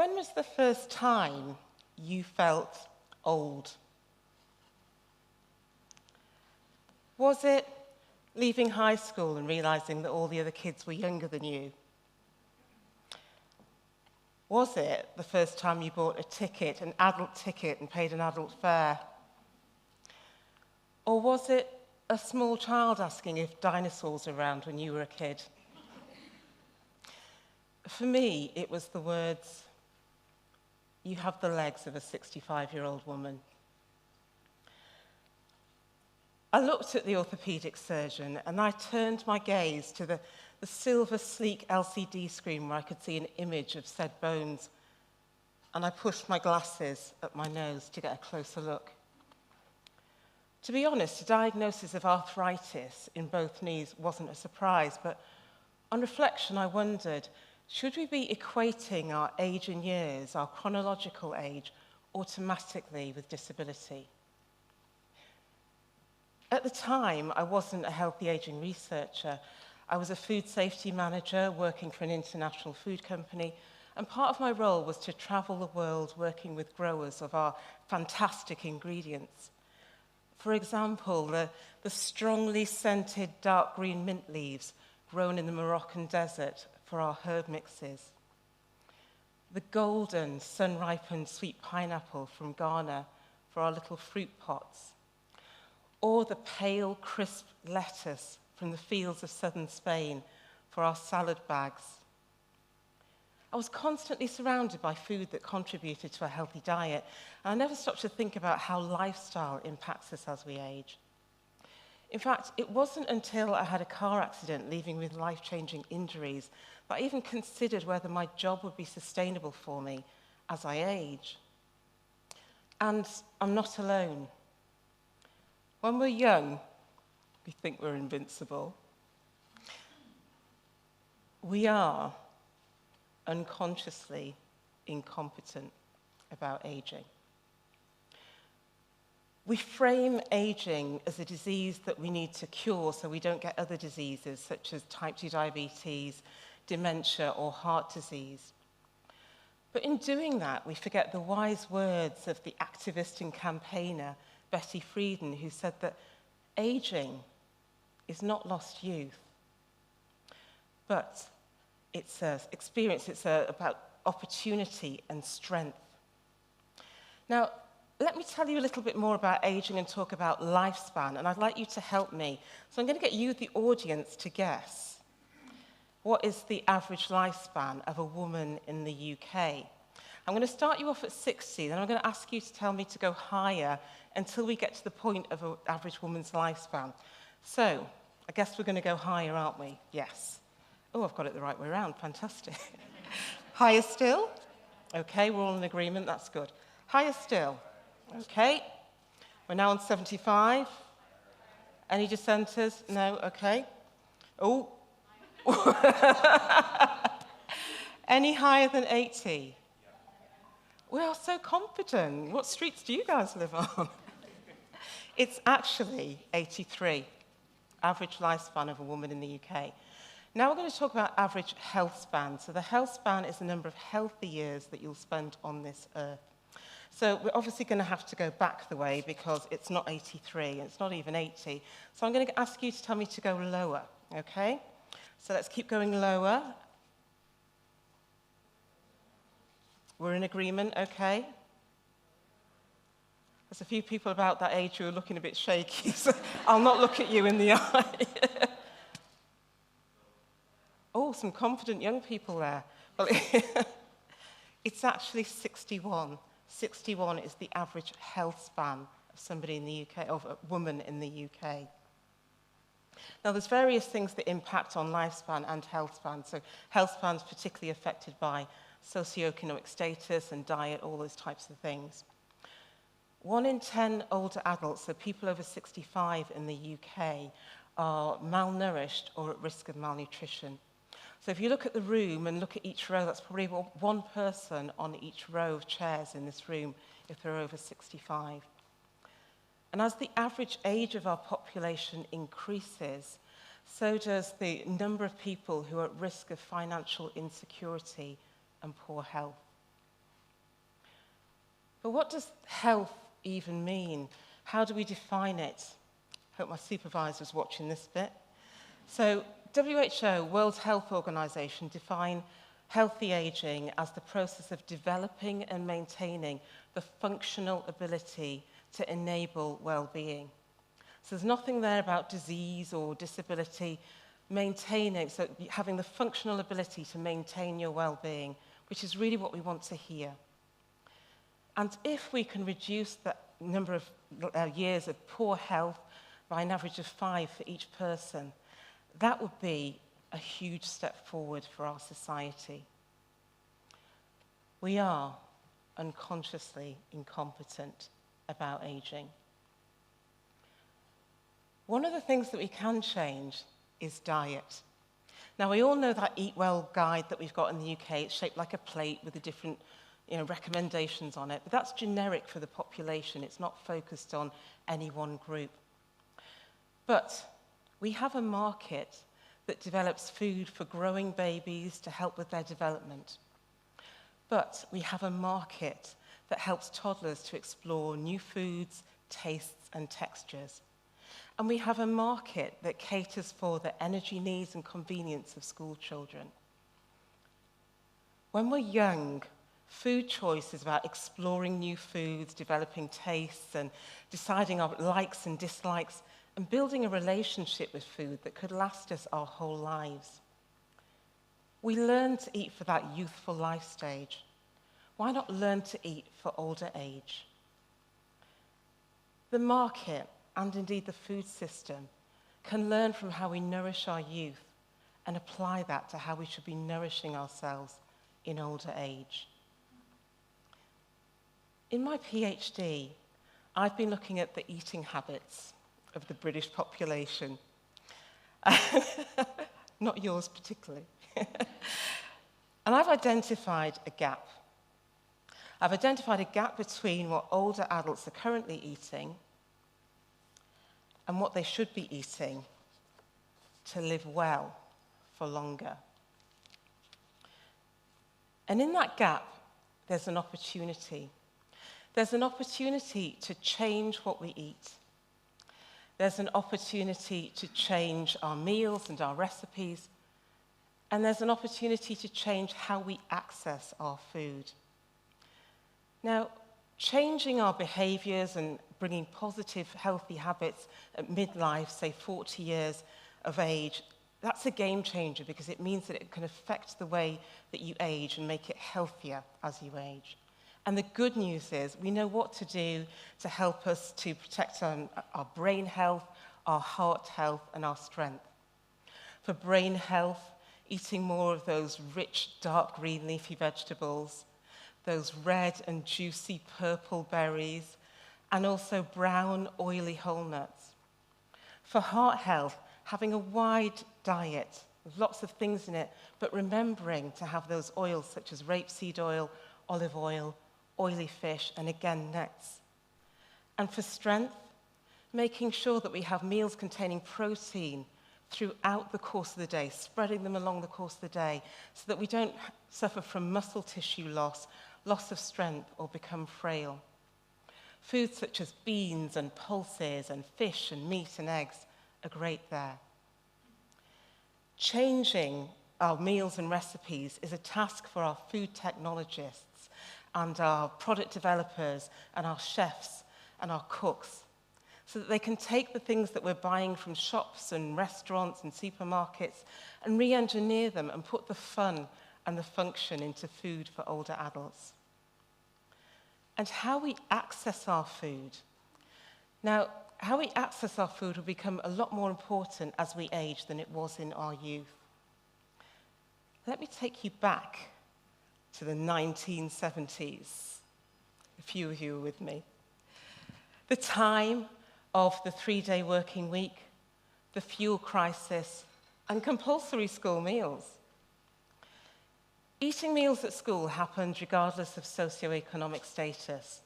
When was the first time you felt old? Was it leaving high school and realizing that all the other kids were younger than you? Was it the first time you bought a ticket, an adult ticket, and paid an adult fare? Or was it a small child asking if dinosaurs were around when you were a kid? For me, it was the words, "You have the legs of a 65-year-old woman." I looked at the orthopaedic surgeon and I turned my gaze to the silver, sleek LCD screen where I could see an image of said bones, and I pushed my glasses up my nose to get a closer look. To be honest, a diagnosis of arthritis in both knees wasn't a surprise, but on reflection I wondered, should we be equating our age in years, our chronological age, automatically with disability? At the time, I wasn't a healthy aging researcher. I was a food safety manager working for an international food company, and part of my role was to travel the world working with growers of our fantastic ingredients. For example, the strongly scented dark green mint leaves grown in the Moroccan desert for our herb mixes. The golden, sun-ripened sweet pineapple from Ghana for our little fruit pots. Or the pale, crisp lettuce from the fields of southern Spain for our salad bags. I was constantly surrounded by food that contributed to a healthy diet, and I never stopped to think about how lifestyle impacts us as we age. In fact, it wasn't until I had a car accident leaving with life-changing injuries that I even considered whether my job would be sustainable for me as I age. And I'm not alone. When we're young, we think we're invincible. We are unconsciously incompetent about aging. We frame aging as a disease that we need to cure so we don't get other diseases such as type 2 diabetes, dementia, or heart disease. But in doing that, we forget the wise words of the activist and campaigner Betty Frieden, who said that aging is not lost youth, but it's an experience, about opportunity and strength. Now, let me tell you a little bit more about aging and talk about lifespan, and I'd like you to help me. So I'm going to get you, the audience, to guess what is the average lifespan of a woman in the UK. I'm going to start you off at 60, then I'm going to ask you to tell me to go higher until we get to the point of an average woman's lifespan. So, I guess we're going to go higher, aren't we? Yes. Oh, I've got it the right way around. Fantastic. Higher still? Okay, we're all in agreement. That's good. Higher still. Okay. We're now on 75. Any dissenters? No? Okay. Oh. Any higher than 80? We are so confident. What streets do you guys live on? It's actually 83, average lifespan of a woman in the UK. Now we're going to talk about average health span. So the health span is the number of healthy years that you'll spend on this earth. So we're obviously going to have to go back the way because it's not 83, and it's not even 80. So I'm going to ask you to tell me to go lower, okay? So let's keep going lower. We're in agreement, okay? There's a few people about that age who are looking a bit shaky, so I'll not look at you in the eye. Oh, some confident young people there. Well, it's actually 61. 61 is the average health span of somebody in the UK, of a woman in the UK. Now, there's various things that impact on lifespan and health span. So health span is particularly affected by socioeconomic status and diet, all those types of things. 1 in 10 older adults, so people over 65 in the UK, are malnourished or at risk of malnutrition. So if you look at the room and look at each row, that's probably one person on each row of chairs in this room if they're over 65. And as the average age of our population increases, so does the number of people who are at risk of financial insecurity and poor health. But what does health even mean? How do we define it? I hope my supervisor's watching this bit. So WHO, World Health Organization, define healthy aging as the process of developing and maintaining the functional ability to enable well-being. So there's nothing there about disease or disability. Maintaining, so having the functional ability to maintain your well-being, which is really what we want to hear. And if we can reduce the number of years of poor health by an average of 5 for each person, that would be a huge step forward for our society. We are unconsciously incompetent about aging. One of the things that we can change is diet. Now, we all know that Eat Well guide that we've got in the UK. It's shaped like a plate with the different recommendations on it, but that's generic for the population. It's not focused on any one group. But we have a market that develops food for growing babies to help with their development. But we have a market that helps toddlers to explore new foods, tastes, and textures. And we have a market that caters for the energy needs and convenience of school children. When we're young, food choice is about exploring new foods, developing tastes, and deciding our likes and dislikes, and building a relationship with food that could last us our whole lives. We learn to eat for that youthful life stage. Why not learn to eat for older age? The market, and indeed the food system, can learn from how we nourish our youth and apply that to how we should be nourishing ourselves in older age. In my PhD, I've been looking at the eating habits of the British population. Not yours particularly. And I've identified a gap. I've identified a gap between what older adults are currently eating and what they should be eating to live well for longer. And in that gap, there's an opportunity. There's an opportunity to change what we eat. There's an opportunity to change our meals and our recipes. And there's an opportunity to change how we access our food. Now, changing our behaviors and bringing positive, healthy habits at midlife, say 40 years of age, that's a game changer because it means that it can affect the way that you age and make it healthier as you age. And the good news is we know what to do to help us to protect our brain health, our heart health, and our strength. For brain health, eating more of those rich, dark green leafy vegetables, those red and juicy purple berries, and also brown, oily whole nuts. For heart health, having a wide diet with lots of things in it, but remembering to have those oils such as rapeseed oil, olive oil, oily fish, and again, nuts. And for strength, making sure that we have meals containing protein throughout the course of the day, spreading them along the course of the day, so that we don't suffer from muscle tissue loss, loss of strength, or become frail. Foods such as beans and pulses and fish and meat and eggs are great there. Changing our meals and recipes is a task for our food technologists and our product developers and our chefs and our cooks, so that they can take the things that we're buying from shops and restaurants and supermarkets and re-engineer them and put the fun and the function into food for older adults. And how we access our food. Now, how we access our food will become a lot more important as we age than it was in our youth. Let me take you back to the 1970s. A few of you are with me. The time of the 3-day working week, the fuel crisis, and compulsory school meals. Eating meals at school happened regardless of socioeconomic status.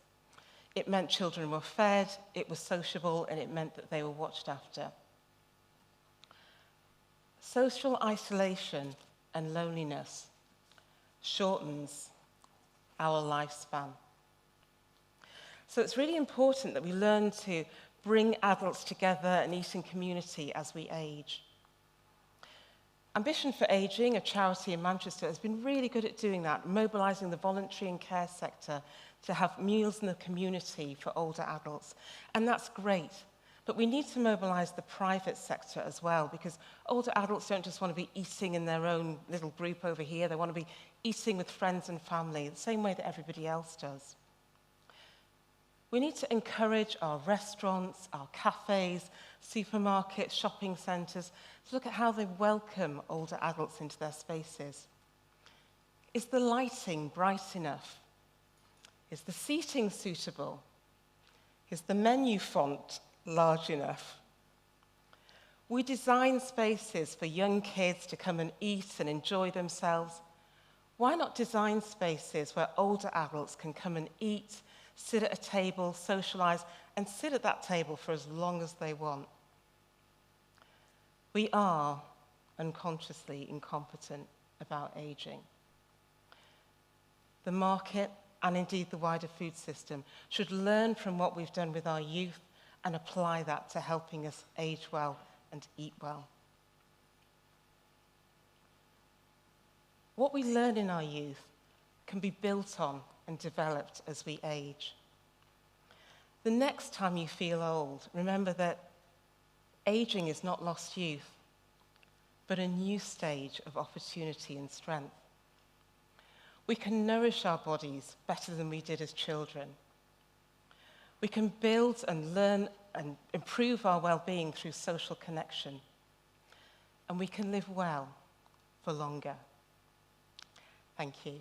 It meant children were fed, it was sociable, and it meant that they were watched after. Social isolation and loneliness shortens our lifespan. So it's really important that we learn to bring adults together and eat in community as we age. Ambition for Aging, a charity in Manchester, has been really good at doing that, mobilising the voluntary and care sector to have meals in the community for older adults. And that's great. But we need to mobilise the private sector as well, because older adults don't just want to be eating in their own little group over here. They want to be eating with friends and family, the same way that everybody else does. We need to encourage our restaurants, our cafes, supermarkets, shopping centres to look at how they welcome older adults into their spaces. Is the lighting bright enough? Is the seating suitable? Is the menu font large enough? We design spaces for young kids to come and eat and enjoy themselves. Why not design spaces where older adults can come and eat, sit at a table, socialise, and sit at that table for as long as they want? We are unconsciously incompetent about ageing. The market, and indeed the wider food system, should learn from what we've done with our youth and apply that to helping us age well and eat well. What we learn in our youth can be built on and developed as we age. The next time you feel old, remember that aging is not lost youth, but a new stage of opportunity and strength. We can nourish our bodies better than we did as children. We can build and learn and improve our well-being through social connection. And we can live well for longer. Thank you.